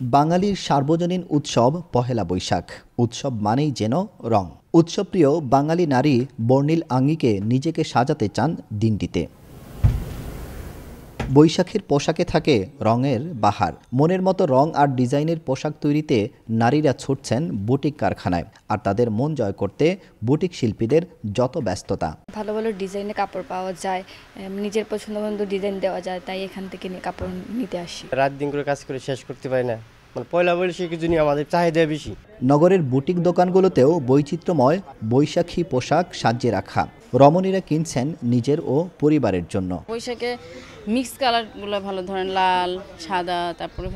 বাঙালির সার্বজনীন উৎসব পহেলা বৈশাখ। উৎসব মানেই যেন রং। উৎসবপ্রিয় বাঙালি নারী বর্ণিল আঙ্গিকে নিজেকে সাজাতে চান দিনটিতে। বৈশাখের পোশাকে থাকে রঙের বাহার। মনের মতো রং আর ডিজাইনের পোশাক তৈরিতে নারীরা ছুটছেন বুটিক কারখানায়। আর তাদের মন জয় করতে বুটিক শিল্পীদের যত ব্যস্ততা। ভালো ভালো ডিজাইনের কাপড় পাওয়া যায়, নিজের পছন্দ মতো ডিজাইন দেওয়া যায়, তাই এখান থেকে কাপড় নিতে আসি। রাত দিন করে কাজ করে শেষ করতে পারি না, পয়লা বৈশাখের জন্য আমাদের চাহিদা বেশি। নগরের বুটিক দোকানগুলোতেও বৈচিত্র্যময় বৈশাখী পোশাক সাজিয়ে রাখা। রমণীরা কিনছেন নিজের ও পরিবারের জন্য। বৈশাখে মিক্স কালারগুলো ভালো, ধরেন লাল, সাদা, তারপরে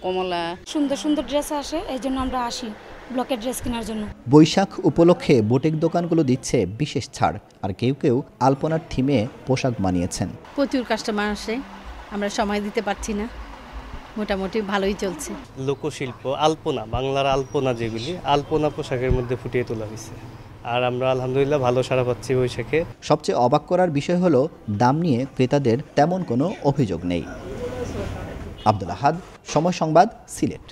কমলা। সুন্দর সুন্দর ড্রেস আসে, এই জন্য আমরা আসি ব্লকের ড্রেস কেনার জন্য। বৈশাখ উপলক্ষে বুটিক দোকানগুলো দিচ্ছে বিশেষ ছাড়। আর কেউ কেউ আলপনার থিমে পোশাক বানিয়েছেন। প্রচুর কাস্টমার আসে, আমরা সময় দিতে পারছি না, মোটামুটি ভালোই চলছে। লোকশিল্প আলপনা, বাংলার আলপনা, যেগুলি আলপনা পোশাকের মধ্যে ফুটিয়ে তোলা হয়েছে। আর আমরা আলহামদুলিল্লাহ ভালো সাড়া পাচ্ছি বৈশাখে। সবচেয়ে অবাক করার বিষয় হলো দাম নিয়ে ক্রেতাদের তেমন কোনো অভিযোগ নেই। আব্দুল আহাদ, সময় সংবাদ, সিলেট।